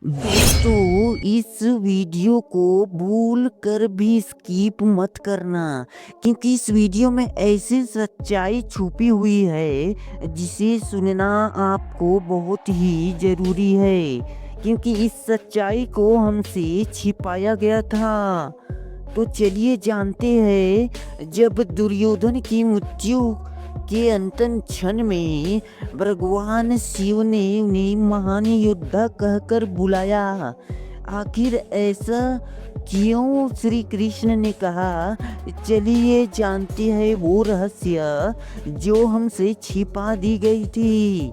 दोस्तों, इस वीडियो को भूल कर भी स्किप मत करना, क्योंकि इस वीडियो में ऐसी सच्चाई छुपी हुई है जिसे सुनना आपको बहुत ही ज़रूरी है, क्योंकि इस सच्चाई को हमसे छिपाया गया था। तो चलिए जानते हैं, जब दुर्योधन की मृत्यु के अंतिम क्षण में भगवान शिव ने उन्हें महान योद्धा कहकर बुलाया। आखिर ऐसा क्यों श्री कृष्ण ने कहा, चलिए जानते हैं वो रहस्य जो हमसे छिपा दी गई थी।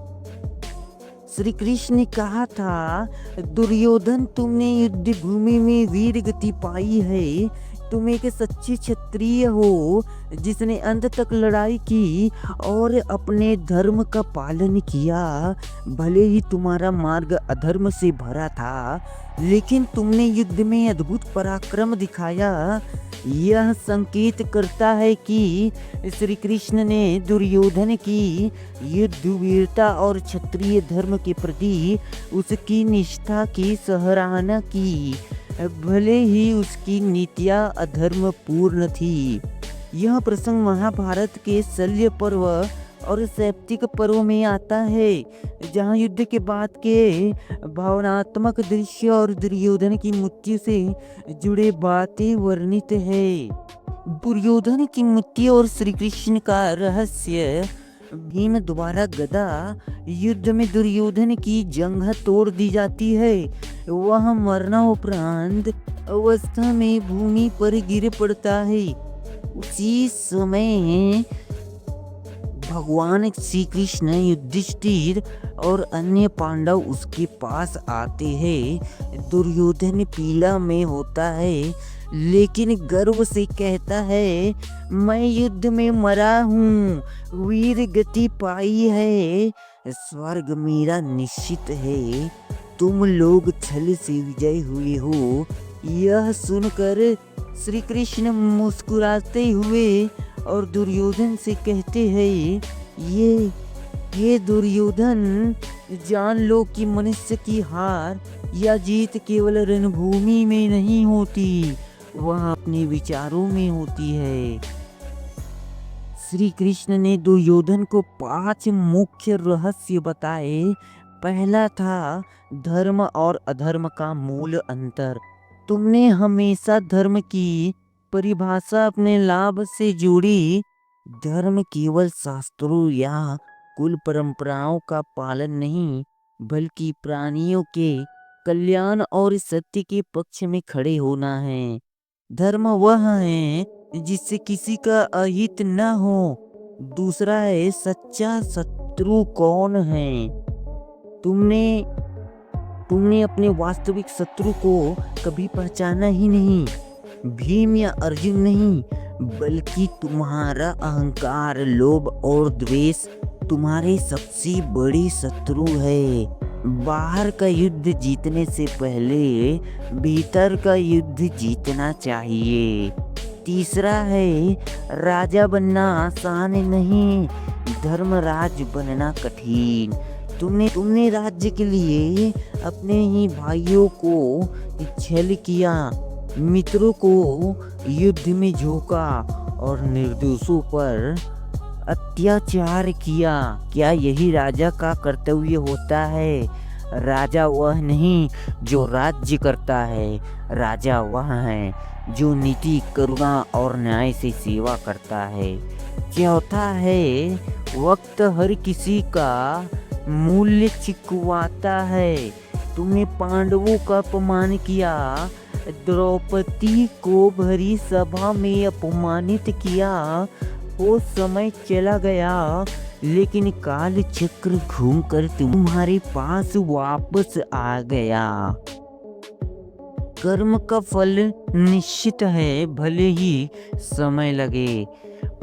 श्री कृष्ण ने कहा था, दुर्योधन, तुमने युद्ध भूमि में वीर गति पाई है। तुम एक सच्ची क्षत्रिय हो जिसने अंत तक लड़ाई की और अपने धर्म का पालन किया। भले ही तुम्हारा मार्ग अधर्म से भरा था, लेकिन तुमने युद्ध में अद्भुत पराक्रम दिखाया। यह संकेत करता है कि श्री कृष्ण ने दुर्योधन की युद्ध वीरता और क्षत्रिय धर्म के प्रति उसकी निष्ठा की सराहना की, भले ही उसकी नीतियाँ अधर्मपूर्ण थी। यह प्रसंग महाभारत के शल्य पर्व और सैप्तिक पर्व में आता है, जहाँ युद्ध के बाद के भावनात्मक दृश्य और दुर्योधन की मृत्यु से जुड़े बातें वर्णित है। दुर्योधन की मृत्यु और श्री कृष्ण का रहस्य। भीम द्वारा गदा युद्ध में दुर्योधन की जंघ तोड़ दी जाती है। वह मरणाउपरांत अवस्था में भूमि पर गिर पड़ता है। उसी समय भगवान श्री कृष्ण, युधिष्ठिर और अन्य पांडव उसके पास आते हैं। दुर्योधन पीड़ा में होता है, लेकिन गर्व से कहता है, मैं युद्ध में मरा हूँ, वीर गति पाई है, स्वर्ग मेरा निश्चित है। तुम लोग छल से विजय हुए हो। यह सुनकर श्री कृष्ण मुस्कुराते हुए और दुर्योधन से कहते हैं, ये दुर्योधन, जान लो कि मनुष्य की हार या जीत केवल रणभूमि में नहीं होती, वह अपने विचारों में होती है। श्री कृष्ण ने दुर्योधन को 5 मुख्य रहस्य बताए। पहला था धर्म और अधर्म का मूल अंतर। तुमने हमेशा धर्म की परिभाषा अपने लाभ से जोड़ी। धर्म केवल शास्त्रों या कुल परंपराओं का पालन नहीं, बल्कि प्राणियों के कल्याण और सत्य के पक्ष में खड़े होना है। धर्म वह है जिससे किसी का अहित न हो। दूसरा है, सच्चा शत्रु कौन है। तुमने अपने वास्तविक शत्रु को कभी पहचाना ही नहीं। भीम या अर्जुन नहीं, बल्कि तुम्हारा अहंकार, लोभ और द्वेष तुम्हारे सबसे बड़ी शत्रु है। बाहर का युद्ध जीतने से पहले भीतर का युद्ध जीतना चाहिए। तीसरा है, राजा बनना आसान नहीं, धर्मराज बनना कठिन। तुमने राज्य के लिए अपने ही भाइयों को छल किया, मित्रों को युद्ध में झोंका और निर्दोषों पर अत्याचार किया। क्या यही राजा का कर्तव्य होता है? राजा वह नहीं जो राज्य करता है, राजा वह है जो नीति, करुणा और न्याय से सेवा करता है। चौथा है, वक्त हर किसी का मूल्य चुकवाता है। तुमने पांडवों का अपमान किया, द्रौपदी को भरी सभा में अपमानित किया। वो समय चला गया, लेकिन काल चक्र घूमकर तुम्हारे पास वापस आ गया। कर्म का फल निश्चित है, भले ही समय लगे।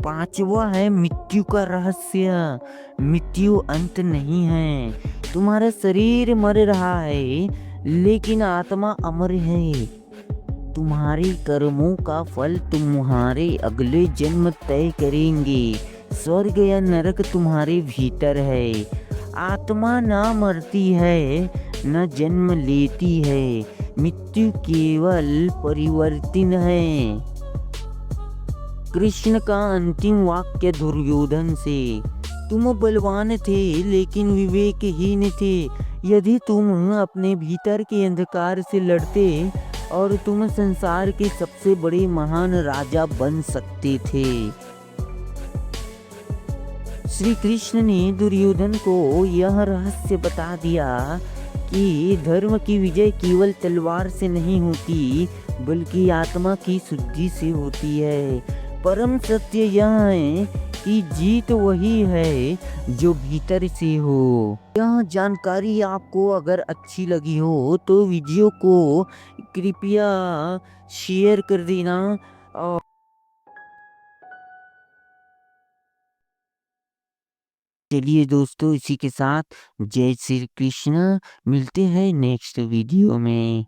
पांचवा है, मृत्यु का रहस्य। मृत्यु अंत नहीं है। तुम्हारा शरीर मर रहा है, लेकिन आत्मा अमर है। तुम्हारे कर्मों का फल तुम्हारे अगले जन्म तय करेंगे। स्वर्ग या नरक तुम्हारे भीतर है। आत्मा ना मरती है, न जन्म लेती है, मृत्यु केवल परिवर्तन है। कृष्ण का अंतिम वाक्य दुर्योधन से, तुम बलवान थे लेकिन विवेकहीन थे। यदि तुम अपने भीतर के अंधकार से लड़ते और तुम संसार के सबसे बड़े महान राजा बन सकते थे। श्री कृष्ण ने दुर्योधन को यह रहस्य बता दिया कि धर्म की विजय केवल तलवार से नहीं होती, बल्कि आत्मा की शुद्धि से होती है। परम सत्य यह है कि जीत वही है जो भीतर से हो। यह जानकारी आपको अगर अच्छी लगी हो तो वीडियो को कृपया शेयर कर देना। और चलिए दोस्तों, इसी के साथ जय श्री कृष्ण, मिलते हैं नेक्स्ट वीडियो में।